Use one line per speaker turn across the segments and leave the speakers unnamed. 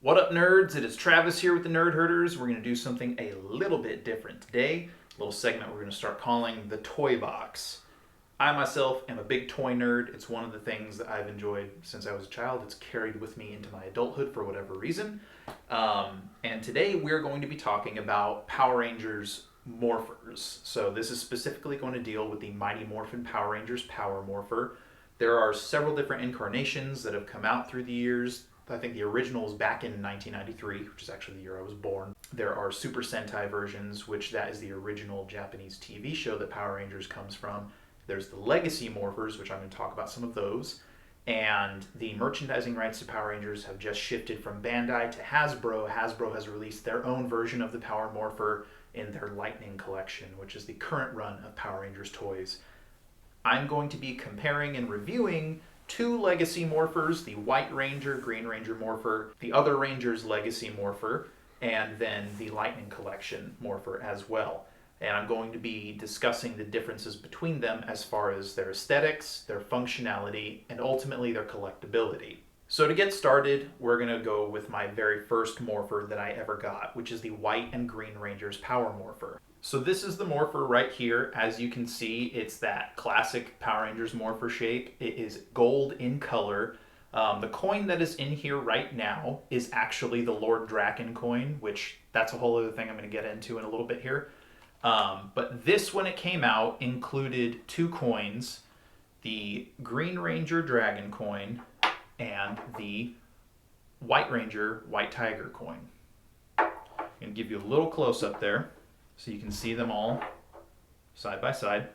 What up, nerds? It is Travis here with the Nerd Herders. We're going to do something a little bit different today. A little segment we're going to start calling the Toy Box. I myself am a big toy nerd. It's one of the things that I've enjoyed since I was a child. It's carried with me into my adulthood for whatever reason. And today we're going to be talking about Power Rangers Morphers. So this is specifically going to deal with the Mighty Morphin Power Rangers Power Morpher. There are several different incarnations that have come out through the years. I think the original was back in 1993, which is actually the year I was born. There are Super Sentai versions, which that is the original Japanese TV show that Power Rangers comes from. There's the Legacy Morphers, which I'm going to talk about some of those. And the merchandising rights to Power Rangers have just shifted from Bandai to Hasbro. Hasbro has released their own version of the Power Morpher in their Lightning collection, which is the current run of Power Rangers toys. I'm going to be comparing and reviewing two Legacy Morphers, the White Ranger, Green Ranger Morpher, the other Ranger's Legacy Morpher, and then the Lightning Collection Morpher as well. And I'm going to be discussing the differences between them as far as their aesthetics, their functionality, and ultimately their collectability. So to get started, we're going to go with my very first Morpher that I ever got, which is the White and Green Ranger's Power Morpher. So this is the Morpher right here. As you can see, it's that classic Power Rangers Morpher shape. It is gold in color. The coin that is in here right now is actually the Lord Draken coin, which that's a whole other thing I'm going to get into in a little bit here. But this, when it came out, included two coins, the Green Ranger Dragon coin and the White Ranger White Tiger coin. I'm going to give you a little close-up there so you can see them all side by side.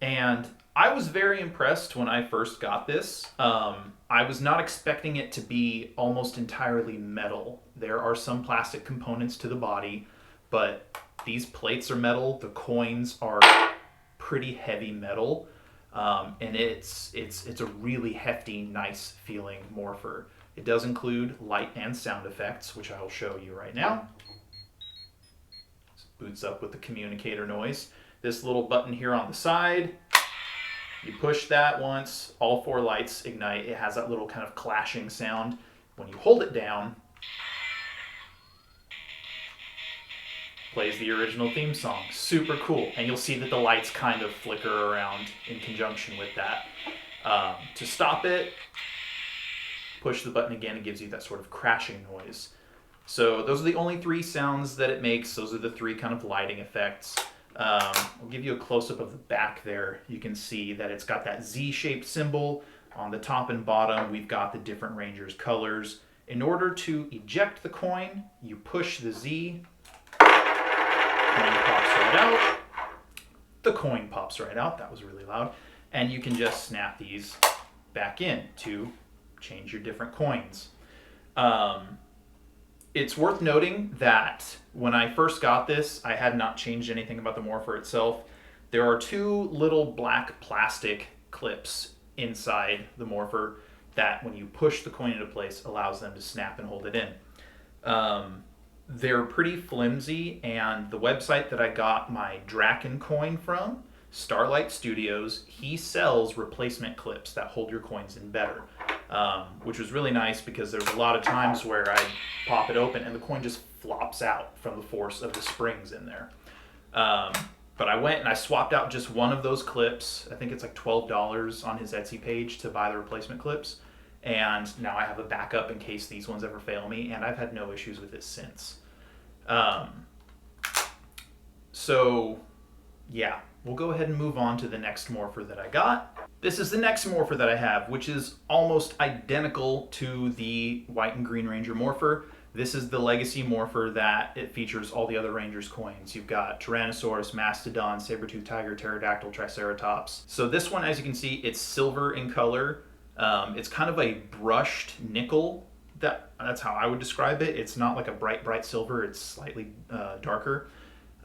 And I was very impressed when I first got this. I was not expecting it to be almost entirely metal. There are some plastic components to the body, but these plates are metal. The coins are pretty heavy metal. And it's a really hefty, nice feeling Morpher. It does include light and sound effects, which I will show you right now. Boots up with the communicator noise. This little button here on the side, you push that once, all four lights ignite. It has that little kind of clashing sound. When you hold it down, plays the original theme song. Super cool. And you'll see that the lights kind of flicker around in conjunction with that. To stop it, push the button again. It gives you that sort of crashing noise. So those are the only three sounds that it makes. Those are the three kind of lighting effects. I'll give you a close-up of the back there. You can see that it's got that Z-shaped symbol. On the top and bottom, we've got the different Rangers' colors. In order to eject the coin, you push the Z. Coin pops right out. The coin pops right out. That was really loud. And you can just snap these back in to change your different coins. It's worth noting that when I first got this, I had not changed anything about the Morpher itself. There are two little black plastic clips inside the Morpher that, when you push the coin into place, allows them to snap and hold it in. They're pretty flimsy, and the website that I got my Draken coin from, Starlight Studios, he sells replacement clips that hold your coins in better. Which was really nice because there's a lot of times where I pop it open and the coin just flops out from the force of the springs in there. But I went and I swapped out just one of those clips. I think it's like $12 on his Etsy page to buy the replacement clips. And now I have a backup in case these ones ever fail me, and I've had no issues with it since. So, yeah, we'll go ahead and move on to the next Morpher that I got. This is the next Morpher that I have, which is almost identical to the White and Green Ranger Morpher. This is the Legacy Morpher that it features all the other Rangers coins. You've got Tyrannosaurus, Mastodon, Saber-Tooth Tiger, Pterodactyl, Triceratops. So this one, as you can see, it's silver in color. It's kind of a brushed nickel. That's how I would describe it. It's not like a bright silver. It's slightly darker.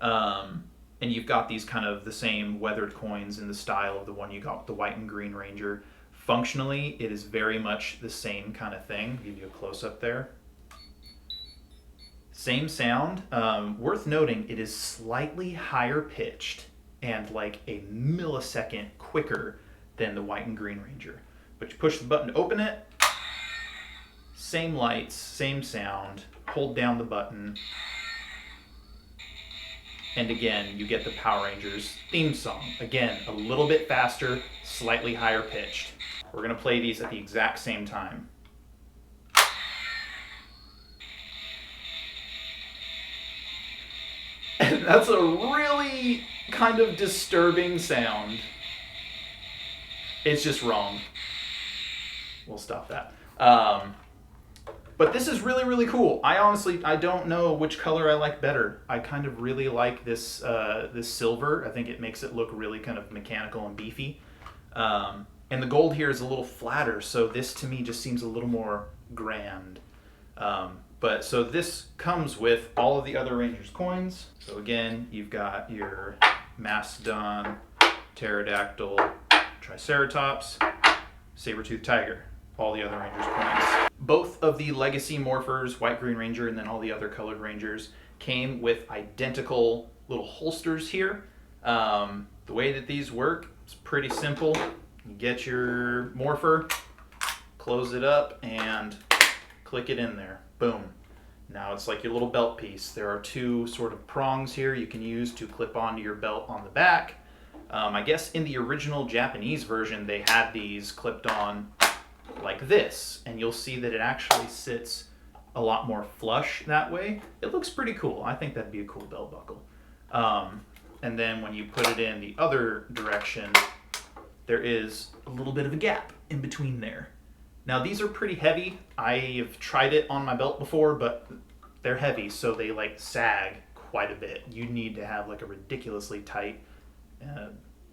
And you've got these kind of the same weathered coins in the style of the one you got with the White and Green Ranger. Functionally, it is very much the same kind of thing. I'll give you a close-up there. Same sound. Worth noting, it is slightly higher pitched and like a millisecond quicker than the White and Green Ranger. But you push the button to open it, Same lights, same sound. Hold down the button. And again, you get the Power Rangers theme song. Again, a little bit faster, slightly higher pitched. We're gonna play these at the exact same time. And that's a really kind of disturbing sound. It's just wrong. We'll stop that. But this is really, really cool. I don't know which color I like better. I kind of really like this this silver. I think it makes it look really kind of mechanical and beefy. And the gold here is a little flatter, so this to me just seems a little more grand. But so this comes with all of the other Rangers coins. So again, you've got your Mastodon, Pterodactyl, Triceratops, Saber-toothed Tiger, all the other Rangers coins. Both of the Legacy Morphers, White Green Ranger, and then all the other colored Rangers came with identical little holsters here. The way that these work is pretty simple. You get your Morpher, close it up, and click it in there. Boom. Now it's like your little belt piece. There are two sort of prongs here you can use to clip onto your belt on the back. I guess in the original Japanese version, they had these clipped on like this, and you'll see that it actually sits a lot more flush that way. It looks pretty cool. I think that'd be a cool belt buckle. And then when you put it in the other direction, there is a little bit of a gap in between there. Now these are pretty heavy. I've tried it on my belt before, but they're heavy, so they like sag quite a bit. You need to have like a ridiculously tight,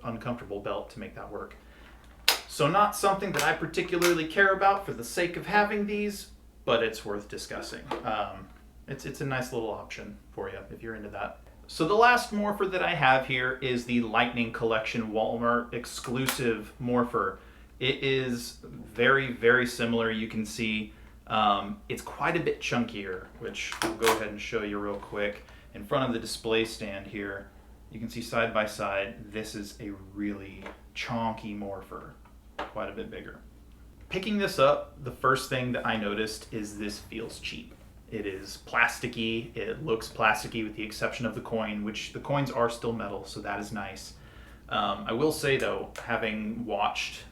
uncomfortable belt to make that work. So not something that I particularly care about for the sake of having these, but it's worth discussing. It's a nice little option for you if you're into that. So the last Morpher that I have here is the Lightning Collection Walmart exclusive Morpher. It is very, very similar. You can see it's quite a bit chunkier, which I'll go ahead and show you real quick. In front of the display stand here, you can see side by side, this is a really chonky Morpher, quite a bit bigger. Picking this up, the first thing that I noticed is this feels cheap. It is plasticky, it looks plasticky with the exception of the coin, which the coins are still metal, so that is nice. I will say though, having watched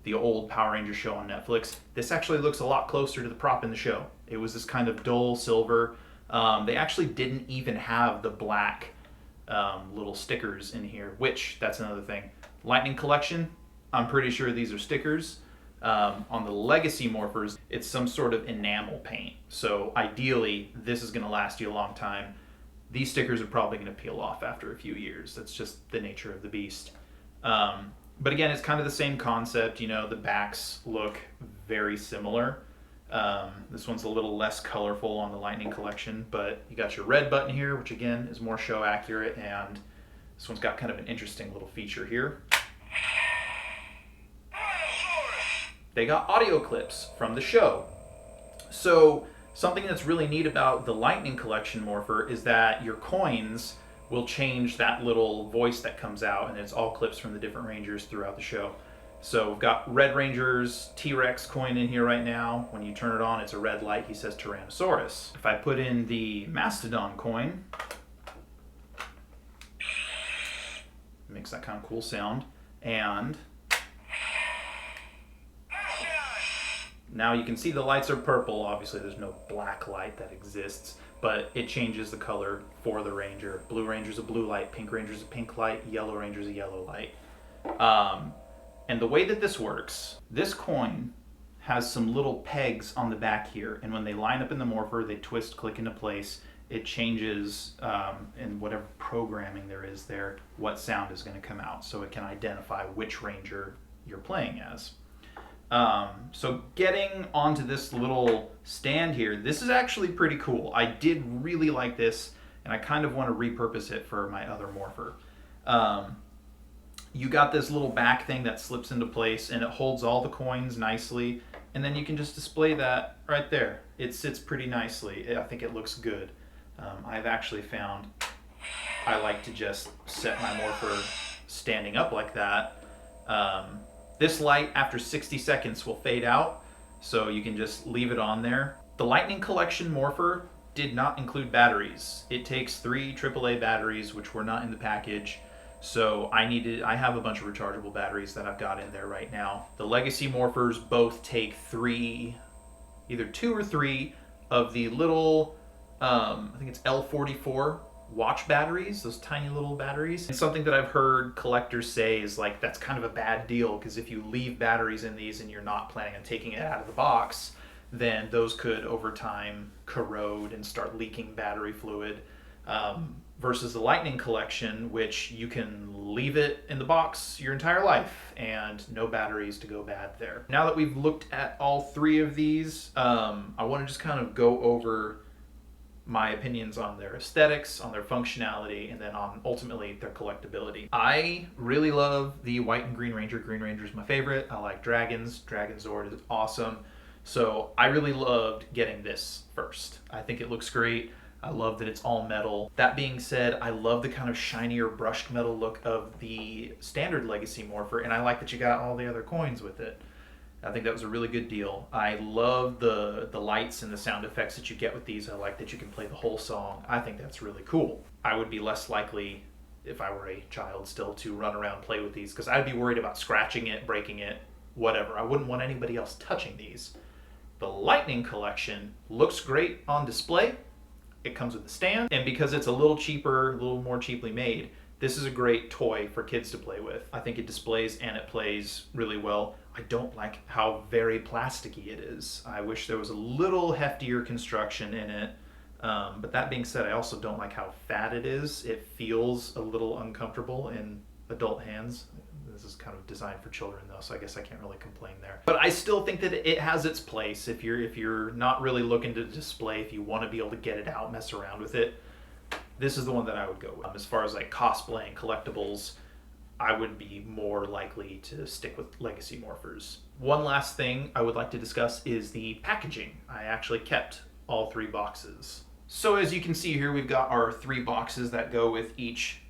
the old Power Rangers show on Netflix, this actually looks a lot closer to the prop in the show. It was this kind of dull silver. They actually didn't even have the black little stickers in here, which, that's another thing. Lightning Collection, I'm pretty sure these are stickers. On the Legacy Morphers, it's some sort of enamel paint. So ideally, this is gonna last you a long time. These stickers are probably gonna peel off after a few years. That's just the nature of the beast. But again, it's kind of the same concept. You know, the backs look very similar. This one's a little less colorful on the Lightning Collection, but you got your red button here, which again is more show accurate, and this one's got kind of an interesting little feature here. They got audio clips from the show. So something that's really neat about the Lightning Collection Morpher is that your coins will change that little voice that comes out, and it's all clips from the different Rangers throughout the show. So we've got Red Ranger's T-Rex coin in here right now. When you turn it on, it's a red light. He says Tyrannosaurus. If I put in the Mastodon coin, it makes that kind of cool sound. And now you can see the lights are purple. Obviously there's no black light that exists, but it changes the color for the Ranger. Blue Ranger's a blue light, Pink Ranger's a pink light, Yellow Ranger's a yellow light. And the way that this works, this coin has some little pegs on the back here, and when they line up in the Morpher, they twist, click into place. It changes, in whatever programming there is there, what sound is going to come out, so it can identify which Ranger you're playing as. So getting onto this little stand here, this is actually pretty cool. I did really like this, and I kind of want to repurpose it for my other Morpher. You got this little back thing that slips into place, and it holds all the coins nicely, and then you can just display that right there. It sits pretty nicely. I think it looks good. I've actually found I like to just set my Morpher standing up like that. This light after 60 seconds will fade out, so you can just leave it on there. The Lightning Collection Morpher did not include batteries. It takes 3 AAA batteries, which were not in the package. So I have a bunch of rechargeable batteries that I've got in there right now. The Legacy Morphers both take 3, either 2 or 3 of the little, I think it's L44 watch batteries, those tiny little batteries. And something that I've heard collectors say is like, that's kind of a bad deal, because if you leave batteries in these and you're not planning on taking it out of the box, then those could over time corrode and start leaking battery fluid. Versus the Lightning Collection, which you can leave it in the box your entire life and no batteries to go bad there. Now that we've looked at all 3 of these, I want to just kind of go over my opinions on their aesthetics, on their functionality, and then on ultimately their collectability. I really love the White and Green Ranger. Green Ranger is my favorite. I like dragons. Dragon Zord is awesome. So I really loved getting this first. I think it looks great. I love that it's all metal. That being said, I love the kind of shinier brushed metal look of the standard Legacy Morpher, and I like that you got all the other coins with it. I think that was a really good deal. I love the lights and the sound effects that you get with these. I like that you can play the whole song. I think that's really cool. I would be less likely, if I were a child still, to run around and play with these, because I'd be worried about scratching it, breaking it, whatever. I wouldn't want anybody else touching these. The Lightning Collection looks great on display. It comes with a stand, and because it's a little cheaper, a little more cheaply made, this is a great toy for kids to play with. I think it displays and it plays really well. I don't like how very plasticky it is. I wish there was a little heftier construction in it. But that being said, I also don't like how fat it is. It feels a little uncomfortable in adult hands. This is kind of designed for children though, so I guess I can't really complain there. But I still think that it has its place. If you're not really looking to display, if you want to be able to get it out, mess around with it, this is the one that I would go with. As far as like cosplaying collectibles, I would be more likely to stick with Legacy Morphers. One last thing I would like to discuss is the packaging. I actually kept all 3 boxes. So as you can see here, we've got our 3 boxes that go with each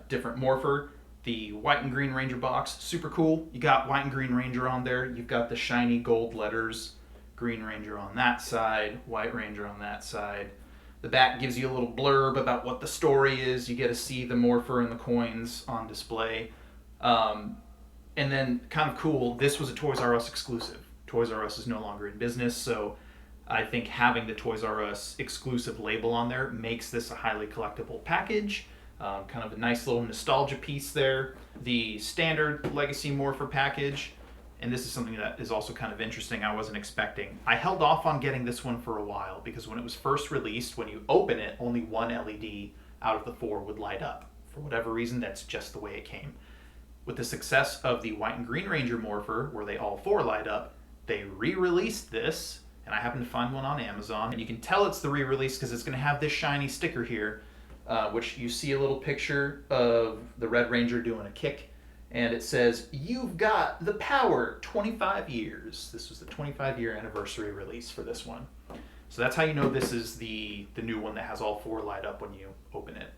different Morpher. The White and Green Ranger box, super cool. You got White and Green Ranger on there. You've got the shiny gold letters. Green Ranger on that side, White Ranger on that side. The back gives you a little blurb about what the story is. You get to see the Morpher and the coins on display. And then, kind of cool, this was a Toys R Us exclusive. Toys R Us is no longer in business, so I think having the Toys R Us exclusive label on there makes this a highly collectible package. Kind of a nice little nostalgia piece there. The standard Legacy Morpher package, and this is something that is also kind of interesting, I wasn't expecting. I held off on getting this one for a while because when it was first released, when you open it, only 1 LED out of the 4 would light up. For whatever reason, that's just the way it came. With the success of the White and Green Ranger Morpher, where they all 4 light up, they re-released this, and I happened to find one on Amazon. And you can tell it's the re-release because it's going to have this shiny sticker here, which you see a little picture of the Red Ranger doing a kick, and it says, "You've got the power, 25 years." This was the 25-year anniversary release for this one. So that's how you know this is the new one that has all 4 light up when you open it.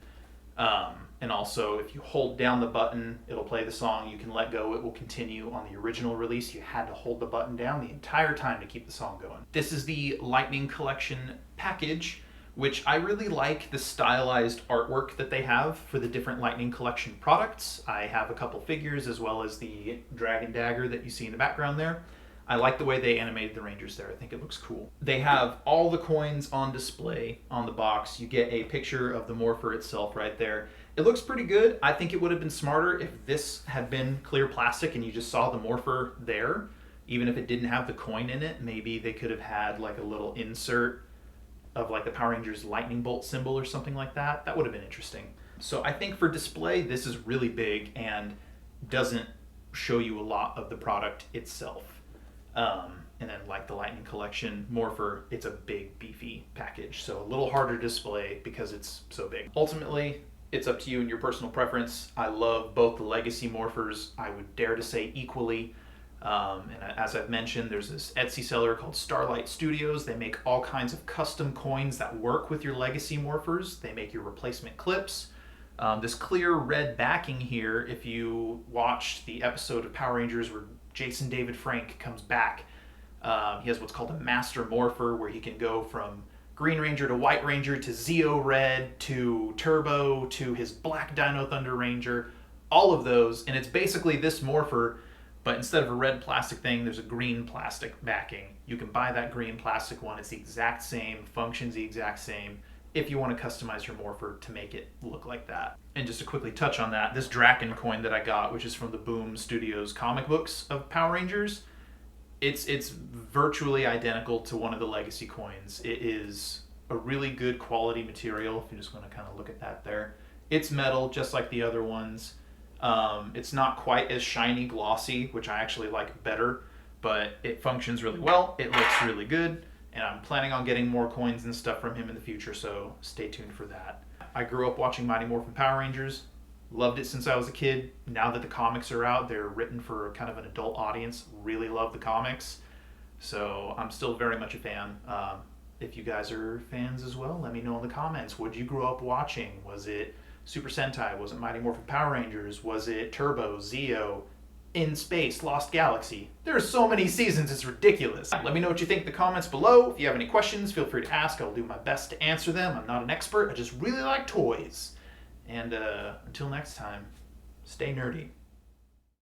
And also, if you hold down the button, it'll play the song. You can let go, it will continue. On the original release, you had to hold the button down the entire time to keep the song going. This is the Lightning Collection package, which I really like the stylized artwork that they have for the different Lightning Collection products. I have a couple figures as well as the dragon dagger that you see in the background there. I like the way they animated the Rangers there. I think it looks cool. They have all the coins on display on the box. You get a picture of the Morpher itself right there. It looks pretty good. I think it would have been smarter if this had been clear plastic and you just saw the Morpher there. Even if it didn't have the coin in it, maybe they could have had like a little insert of like the Power Rangers lightning bolt symbol or something like that. That would have been interesting. So I think for display, this is really big and doesn't show you a lot of the product itself. And then like the Lightning Collection Morpher, it's a big beefy package. So a little harder to display because it's so big. Ultimately, it's up to you and your personal preference. I love both the Legacy Morphers, I would dare to say equally. And as I've mentioned, there's this Etsy seller called Starlight Studios. They make all kinds of custom coins that work with your Legacy Morphers. They make your replacement clips. This clear red backing here, if you watched the episode of Power Rangers where Jason David Frank comes back, He has what's called a Master Morpher, where he can go from Green Ranger to White Ranger to Zeo Red to Turbo to his Black Dino Thunder Ranger, all of those. And it's basically this Morpher, but instead of a red plastic thing, there's a green plastic backing. You can buy that green plastic one. It's the exact same, functions the exact same, if you want to customize your Morpher to make it look like that. And just to quickly touch on that, this Draken coin that I got, which is from the Boom Studios comic books of Power Rangers, it's virtually identical to one of the legacy coins. It is a really good quality material, if you just want to kind of look at that there. It's metal, just like the other ones. It's not quite as shiny glossy, which I actually like better, but it functions really well. It looks really good, and I'm planning on getting more coins and stuff from him in the future, so stay tuned for that. I grew up watching Mighty Morphin Power Rangers. Loved it since I was a kid. Now that the comics are out, they're written for kind of an adult audience. Really love the comics. So I'm still very much a fan. If you guys are fans as well, let me know in the comments. What did you grow up watching? Was it Super Sentai? Was it Mighty Morphin Power Rangers? Was it Turbo, Zeo, In Space, Lost Galaxy? There are so many seasons, it's ridiculous. Let me know what you think in the comments below. If you have any questions, feel free to ask. I'll do my best to answer them. I'm not an expert. I just really like toys. And until next time, stay nerdy.